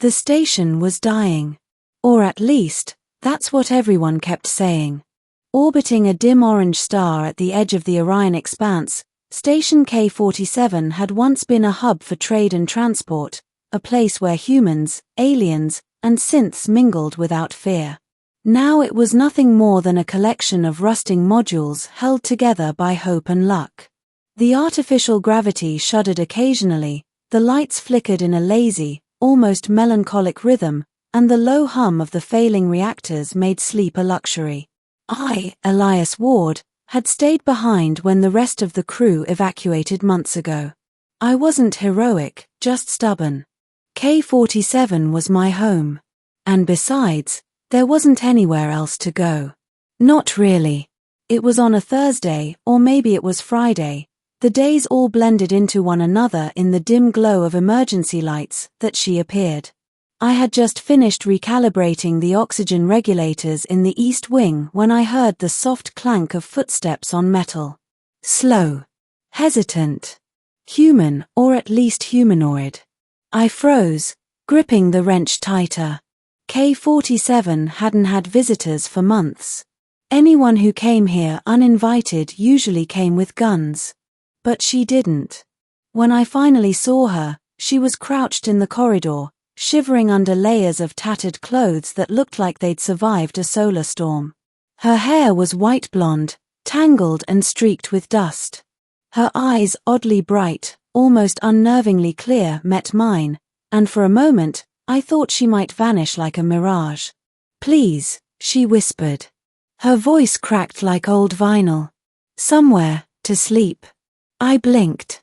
The station was dying. Or at least, that's what everyone kept saying. Orbiting a dim orange star at the edge of the Orion expanse, Station K-47 had once been a hub for trade and transport, a place where humans, aliens, and synths mingled without fear. Now it was nothing more than a collection of rusting modules held together by hope and luck. The artificial gravity shuddered occasionally, the lights flickered in a lazy, almost melancholic rhythm, and the low hum of the failing reactors made sleep a luxury. I, Elias Ward, had stayed behind when the rest of the crew evacuated months ago. I wasn't heroic, just stubborn. K-47 was my home. And besides, there wasn't anywhere else to go. Not really. It was on a Thursday, or maybe it was Friday. The days all blended into one another in the dim glow of emergency lights that she appeared. I had just finished recalibrating the oxygen regulators in the east wing when I heard the soft clank of footsteps on metal. Slow. Hesitant. Human, or at least humanoid. I froze, gripping the wrench tighter. K-47 hadn't had visitors for months. Anyone who came here uninvited usually came with guns. But she didn't. When I finally saw her, she was crouched in the corridor, shivering under layers of tattered clothes that looked like they'd survived a solar storm. Her hair was white blonde, tangled and streaked with dust. Her eyes, oddly bright, almost unnervingly clear, met mine, and for a moment, I thought she might vanish like a mirage. "Please," she whispered. Her voice cracked like old vinyl. "Somewhere, to sleep." I blinked.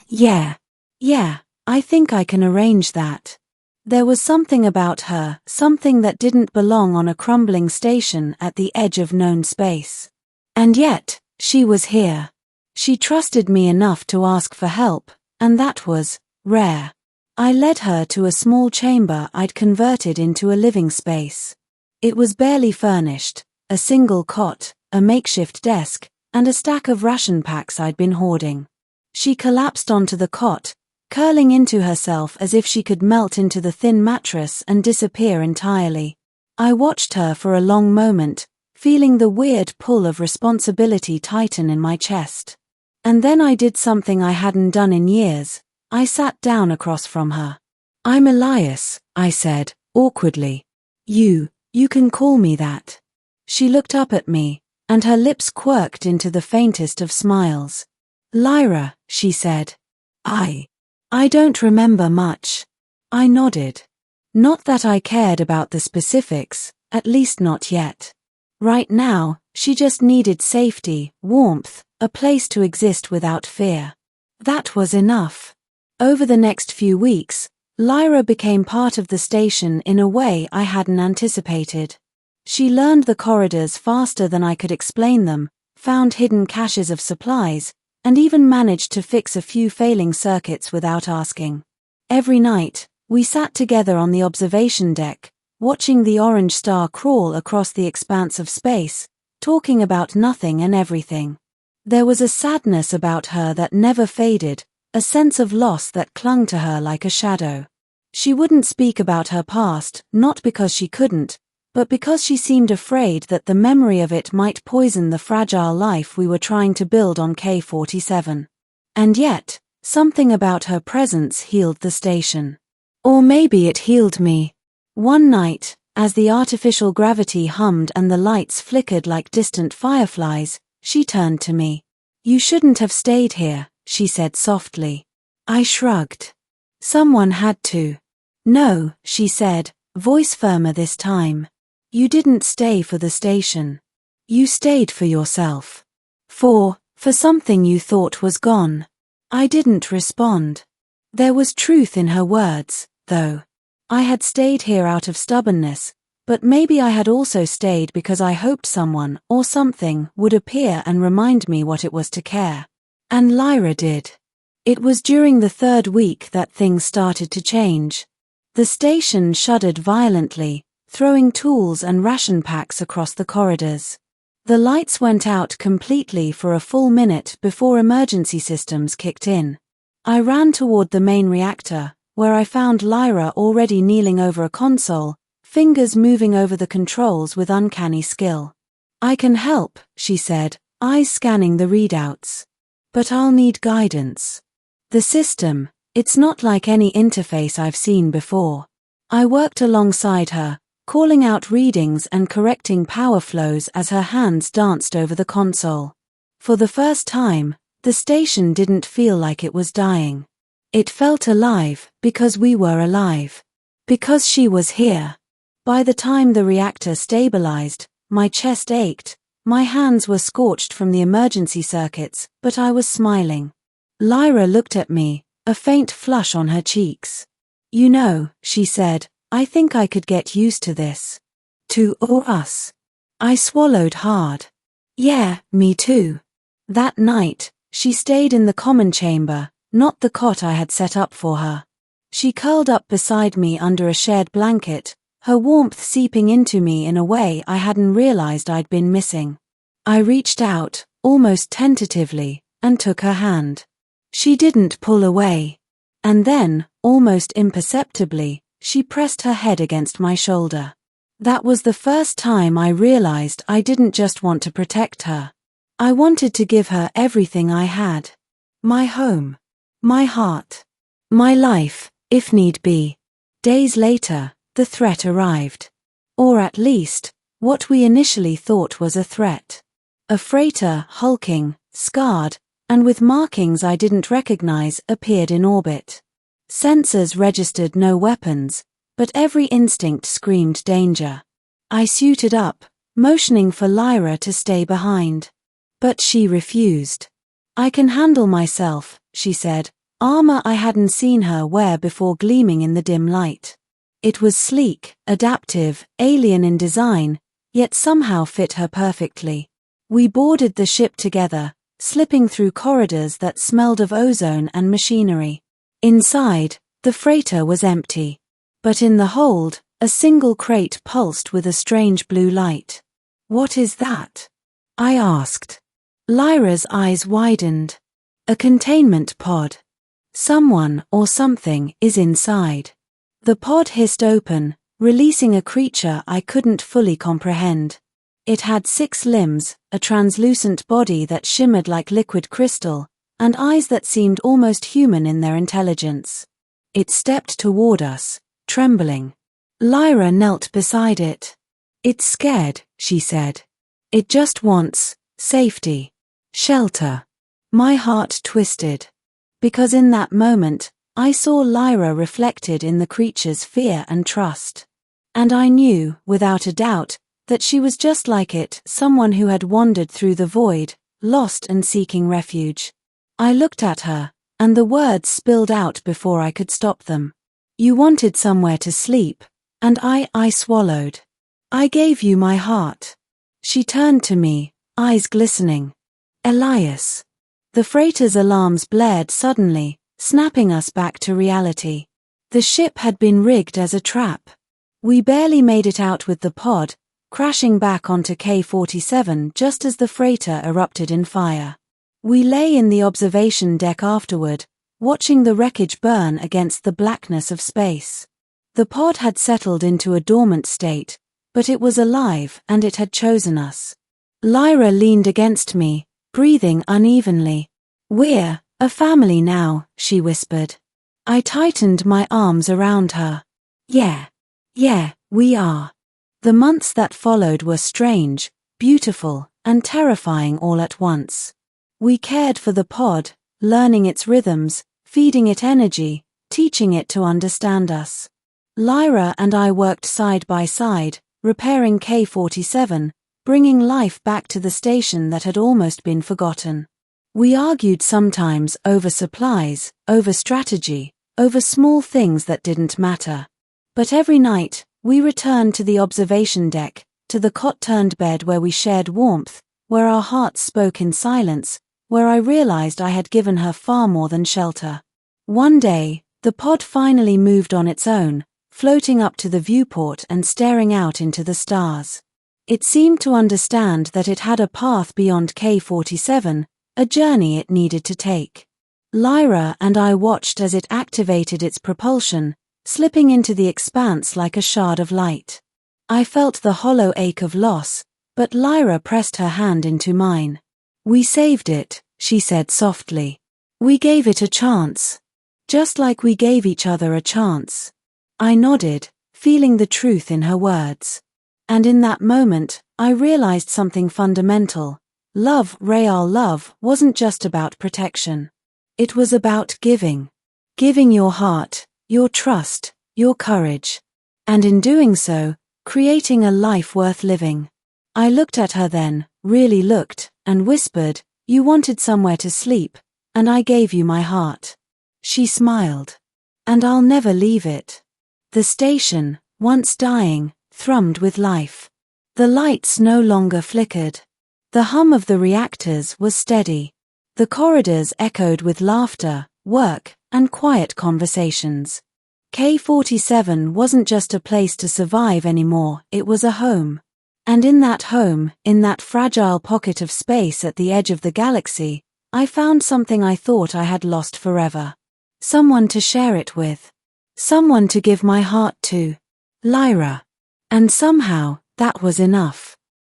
Yeah, I think I can arrange that." There was something about her, something that didn't belong on a crumbling station at the edge of known space. And yet, she was here. She trusted me enough to ask for help, and that was rare. I led her to a small chamber I'd converted into a living space. It was barely furnished, a single cot, a makeshift desk, and a stack of ration packs I'd been hoarding. She collapsed onto the cot, curling into herself as if she could melt into the thin mattress and disappear entirely. I watched her for a long moment, feeling the weird pull of responsibility tighten in my chest. And then I did something I hadn't done in years. I sat down across from her. "I'm Elias," I said, awkwardly. You can call me that." She looked up at me, and her lips quirked into the faintest of smiles. "Lyra," she said. I don't remember much." I nodded. Not that I cared about the specifics, at least not yet. Right now, she just needed safety, warmth, a place to exist without fear. That was enough. Over the next few weeks, Lyra became part of the station in a way I hadn't anticipated. She learned the corridors faster than I could explain them, found hidden caches of supplies, and even managed to fix a few failing circuits without asking. Every night, we sat together on the observation deck, watching the orange star crawl across the expanse of space, talking about nothing and everything. There was a sadness about her that never faded, a sense of loss that clung to her like a shadow. She wouldn't speak about her past, not because she couldn't, but because she seemed afraid that the memory of it might poison the fragile life we were trying to build on K-47. And yet, something about her presence healed the station. Or maybe it healed me. One night, as the artificial gravity hummed and the lights flickered like distant fireflies, she turned to me. "You shouldn't have stayed here," she said softly. I shrugged. "Someone had to." "No," she said, voice firmer this time. "You didn't stay for the station. You stayed for yourself. For something you thought was gone." I didn't respond. There was truth in her words, though. I had stayed here out of stubbornness, but maybe I had also stayed because I hoped someone, or something, would appear and remind me what it was to care. And Lyra did. It was during the third week that things started to change. The station shuddered violently, throwing tools and ration packs across the corridors. The lights went out completely for a full minute before emergency systems kicked in. I ran toward the main reactor, where I found Lyra already kneeling over a console, fingers moving over the controls with uncanny skill. "I can help," she said, eyes scanning the readouts. "But I'll need guidance. The system, it's not like any interface I've seen before." I worked alongside her, calling out readings and correcting power flows as her hands danced over the console. For the first time, the station didn't feel like it was dying. It felt alive because we were alive. Because she was here. By the time the reactor stabilized, my chest ached, my hands were scorched from the emergency circuits, but I was smiling. Lyra looked at me, a faint flush on her cheeks. "You know," she said, "I think I could get used to this." To or us. I swallowed hard. Yeah, me too. That night, she stayed in the common chamber, not the cot I had set up for her. She curled up beside me under a shared blanket, her warmth seeping into me in a way I hadn't realized I'd been missing. I reached out, almost tentatively, and took her hand. She didn't pull away. And then, almost imperceptibly, she pressed her head against my shoulder. That was the first time I realized I didn't just want to protect her. I wanted to give her everything I had. My home. My heart. My life, if need be. Days later, the threat arrived. Or at least, what we initially thought was a threat. A freighter, hulking, scarred, and with markings I didn't recognize, appeared in orbit. Sensors registered no weapons, but every instinct screamed danger. I suited up, motioning for Lyra to stay behind. But she refused. "I can handle myself," she said, armor I hadn't seen her wear before gleaming in the dim light. It was sleek, adaptive, alien in design, yet somehow fit her perfectly. We boarded the ship together, slipping through corridors that smelled of ozone and machinery. Inside, the freighter was empty. But in the hold, a single crate pulsed with a strange blue light. "What is that?" I asked. Lyra's eyes widened. "A containment pod. Someone or something is inside." The pod hissed open, releasing a creature I couldn't fully comprehend. It had 6 limbs, a translucent body that shimmered like liquid crystal, and eyes that seemed almost human in their intelligence. It stepped toward us, trembling. Lyra knelt beside it. "It's scared," she said. "It just wants safety. Shelter." My heart twisted. Because in that moment, I saw Lyra reflected in the creature's fear and trust. And I knew, without a doubt, that she was just like it, someone who had wandered through the void, lost and seeking refuge. I looked at her, and the words spilled out before I could stop them. "You wanted somewhere to sleep, and I swallowed. I gave you my heart." She turned to me, eyes glistening. "Elias." The freighter's alarms blared suddenly, snapping us back to reality. The ship had been rigged as a trap. We barely made it out with the pod, crashing back onto K-47 just as the freighter erupted in fire. We lay in the observation deck afterward, watching the wreckage burn against the blackness of space. The pod had settled into a dormant state, but it was alive and it had chosen us. Lyra leaned against me, breathing unevenly. "We're a family now," she whispered. I tightened my arms around her. Yeah, we are." The months that followed were strange, beautiful, and terrifying all at once. We cared for the pod, learning its rhythms, feeding it energy, teaching it to understand us. Lyra and I worked side by side, repairing K-47, bringing life back to the station that had almost been forgotten. We argued sometimes over supplies, over strategy, over small things that didn't matter. But every night, we returned to the observation deck, to the cot-turned bed where we shared warmth, where our hearts spoke in silence, where I realized I had given her far more than shelter. One day, the pod finally moved on its own, floating up to the viewport and staring out into the stars. It seemed to understand that it had a path beyond K-47, a journey it needed to take. Lyra and I watched as it activated its propulsion, slipping into the expanse like a shard of light. I felt the hollow ache of loss, but Lyra pressed her hand into mine. "We saved it," she said softly. "We gave it a chance. Just like we gave each other a chance." I nodded, feeling the truth in her words. And in that moment, I realized something fundamental. Love, real love, wasn't just about protection. It was about giving. Giving your heart, your trust, your courage. And in doing so, creating a life worth living. I looked at her then, really looked, and whispered, "You wanted somewhere to sleep, and I gave you my heart." She smiled. "And I'll never leave it." The station, once dying, thrummed with life. The lights no longer flickered. The hum of the reactors was steady. The corridors echoed with laughter, work, and quiet conversations. K-47 wasn't just a place to survive anymore, it was a home. And in that home, in that fragile pocket of space at the edge of the galaxy, I found something I thought I had lost forever. Someone to share it with. Someone to give my heart to. Lyra. And somehow, that was enough.